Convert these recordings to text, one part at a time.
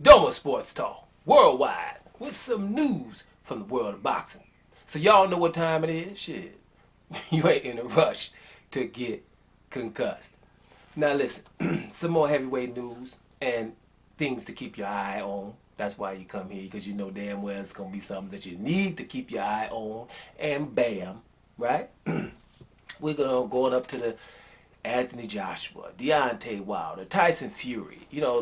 Domo Sports Talk, worldwide, with some news from the world of boxing. So y'all know what time it is? Shit, you ain't in a rush to get concussed. Now listen, some more heavyweight news and things to keep your eye on. That's why you come here, because you know damn well it's going to be something that you need to keep your eye on. And bam, right? We're going up to the Anthony Joshua, Deontay Wilder, Tyson Fury. You know,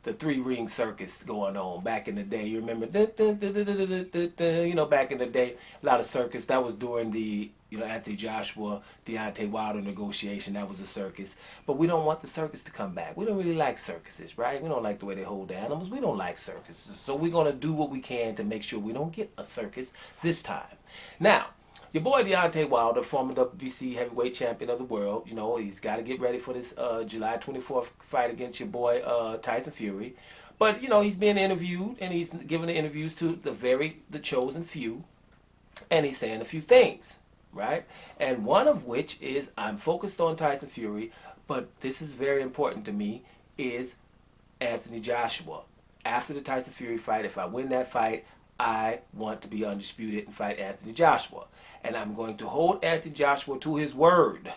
the three ring circus going on back in the day. You remember, you know, back in the day, a lot of circus. That was during the, you know, Anthony Joshua, Deontay Wilder negotiation. That was a circus. But we don't want the circus to come back. We don't really like circuses, right? We don't like the way they hold the animals. We don't like circuses. So we're going to do what we can to make sure we don't get a circus this time. Now, your boy Deontay Wilder, former WBC heavyweight champion of the world, you know, he's got to get ready for this July 24th fight against your boy Tyson Fury. But, you know, he's being interviewed, and he's giving the interviews to the chosen few, and he's saying a few things, right? And one of which is, I'm focused on Tyson Fury, but this is very important to me, is Anthony Joshua. After the Tyson Fury fight, if I win that fight, I want to be undisputed and fight Anthony Joshua. And I'm going to hold Anthony Joshua to his word.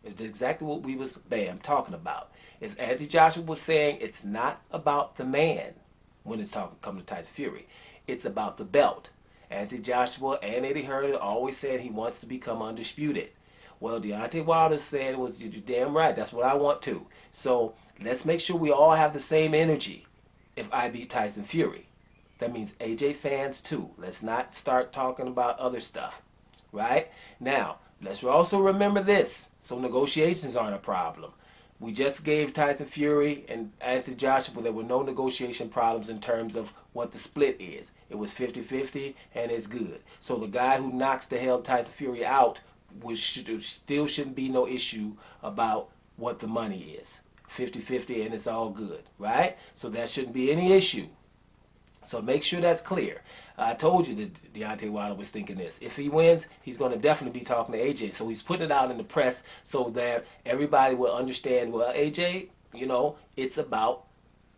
It's exactly what we was, talking about. Is Anthony Joshua was saying it's not about the man when it's come to Tyson Fury. It's about the belt. Anthony Joshua and Eddie Hearn are always saying he wants to become undisputed. Well, Deontay Wilder said it was, you're damn right, that's what I want too. So let's make sure we all have the same energy if I beat Tyson Fury. That means AJ fans too. Let's not start talking about other stuff. Right? Now, let's also remember this, so negotiations aren't a problem. We just gave Tyson Fury and Anthony Joshua, there were no negotiation problems in terms of what the split is. It was 50-50, and it's good. So the guy who knocks the hell Tyson Fury out still shouldn't be no issue about what the money is. 50-50, and it's all good. Right? So that shouldn't be any issue. So make sure that's clear. I told you that Deontay Wilder was thinking this. If he wins, he's going to definitely be talking to AJ. So he's putting it out in the press so that everybody will understand, well, AJ, you know, it's about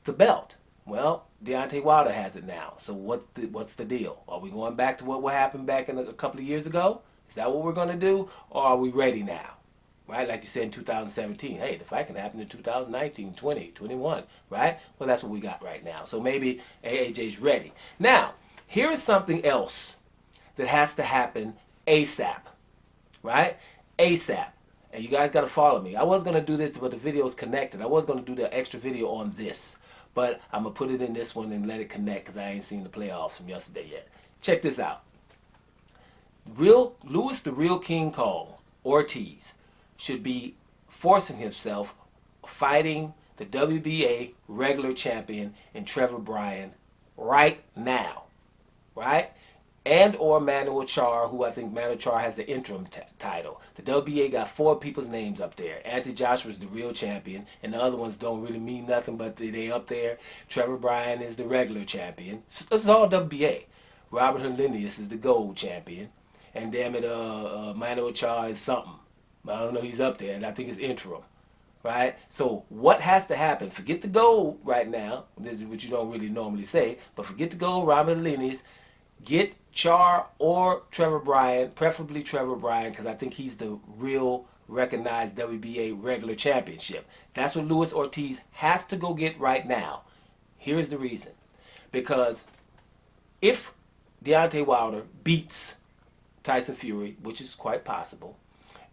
the belt. Well, Deontay Wilder has it now. So what's the deal? Are we going back to what happened back in a couple of years ago? Is that what we're going to do? Or are we ready now? Right? Like you said in 2017. Hey, the fight can happen in 2019, 20, 21. Right? Well, that's what we got right now. So maybe AJ's ready. Now, here is something else that has to happen ASAP. Right? ASAP. And you guys got to follow me. I was going to do this, but the video is connected. I was going to do the extra video on this. But I'm going to put it in this one and let it connect because I ain't seen the playoffs from yesterday yet. Check this out. Louis the Real King Kong Ortiz should be forcing himself fighting the WBA regular champion in Trevor Bryan right now, right? And or Manuel Char, who I think Manuel Char has the interim title. The WBA got 4 people's names up there. Anthony Joshua is the real champion, and the other ones don't really mean nothing, but they up there. Trevor Bryan is the regular champion. This is all WBA. Robert Hernandez is the gold champion, and damn it, Manuel Char is something. I don't know, he's up there, and I think it's interim, right? So what has to happen? Forget the gold right now, this is what you don't really normally say, but forget the gold, Robert Linnes, get Char or Trevor Bryan, preferably Trevor Bryan, because I think he's the real recognized WBA regular championship. That's what Luis Ortiz has to go get right now. Here's the reason. Because if Deontay Wilder beats Tyson Fury, which is quite possible,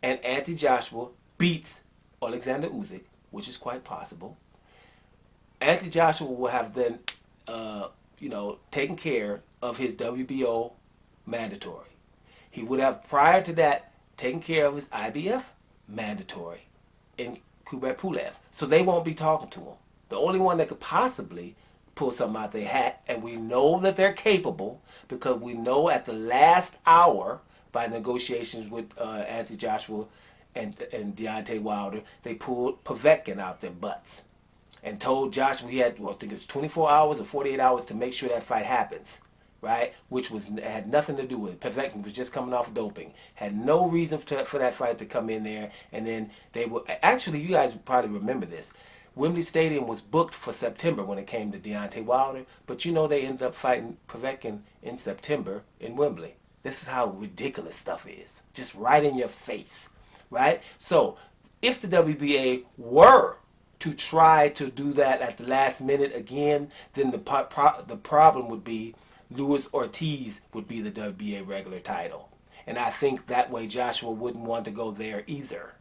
and Anthony Joshua beats Alexander Usyk, which is quite possible, Anthony Joshua will have then, taken care of his WBO mandatory. He would have, prior to that, taken care of his IBF mandatory in Kubrat Pulev. So they won't be talking to him. The only one that could possibly pull something out their hat, and we know that they're capable because we know at the last hour by negotiations with Anthony Joshua and Deontay Wilder, they pulled Povetkin out their butts and told Joshua he had, I think it was 24 hours or 48 hours to make sure that fight happens, right? Which had nothing to do with it. Povetkin was just coming off doping, had no reason for that fight to come in there, and then they were, actually, you guys probably remember this. Wembley Stadium was booked for September when it came to Deontay Wilder, but you know they ended up fighting Povetkin in September in Wembley. This is how ridiculous stuff is. Just right in your face, right? So if the WBA were to try to do that at the last minute again, then the problem would be Luis Ortiz would be the WBA regular title. And I think that way Joshua wouldn't want to go there either.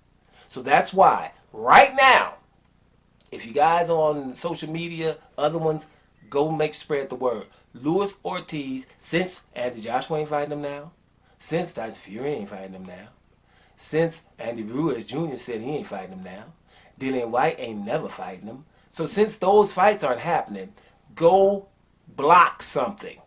So that's why, right now, if you guys are on social media, other ones, go spread the word. Luis Ortiz, since Anthony Joshua ain't fighting him now, since Tyson Fury ain't fighting him now, since Andy Ruiz Jr. said he ain't fighting him now, Dillian White ain't never fighting him. So since those fights aren't happening, go block something.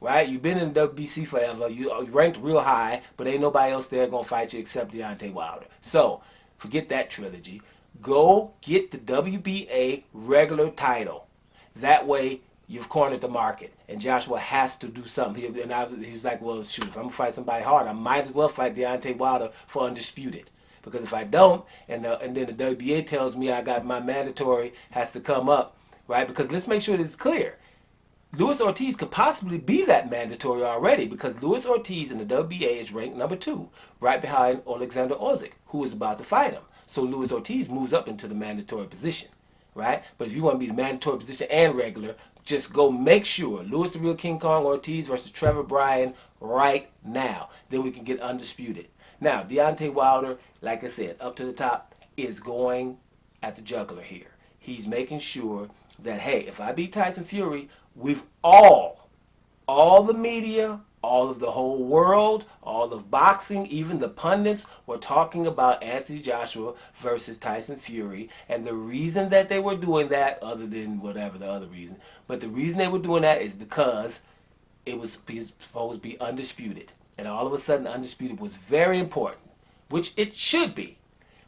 Right? You've been in the WBC forever. You ranked real high, but ain't nobody else there going to fight you except Deontay Wilder. So, forget that trilogy. Go get the WBA regular title. That way, you've cornered the market. And Joshua has to do something. He's like, well, shoot, if I'm going to fight somebody hard, I might as well fight Deontay Wilder for Undisputed. Because if I don't, and then the WBA tells me I got my mandatory has to come up, right? Because let's make sure this is clear. Luis Ortiz could possibly be that mandatory already because Luis Ortiz in the WBA is ranked number 2, right behind Alexander Usyk, who is about to fight him. So Luis Ortiz moves up into the mandatory position, right? But if you want to be the mandatory position and regular, just go make sure Luis the Real King Kong Ortiz versus Trevor Bryan right now. Then we can get Undisputed. Now, Deontay Wilder, like I said, up to the top, is going at the jugular here. He's making sure that, hey, if I beat Tyson Fury, we've all the media, all of the whole world, all of boxing, even the pundits were talking about Anthony Joshua versus Tyson Fury. And the reason that they were doing that, other than whatever the other reason, but the reason they were doing that is because it was supposed to be Undisputed. And all of a sudden, Undisputed was very important, which it should be.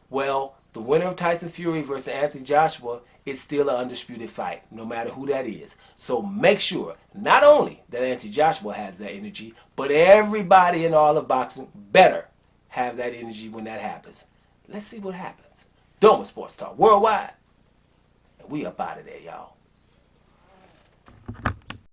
Well, the winner of Tyson Fury versus Anthony Joshua is still an undisputed fight, no matter who that is. So make sure, not only that Anthony Joshua has that energy, but everybody in all of boxing better have that energy when that happens. Let's see what happens. Doma Sports Talk Worldwide. And we up out of there, y'all.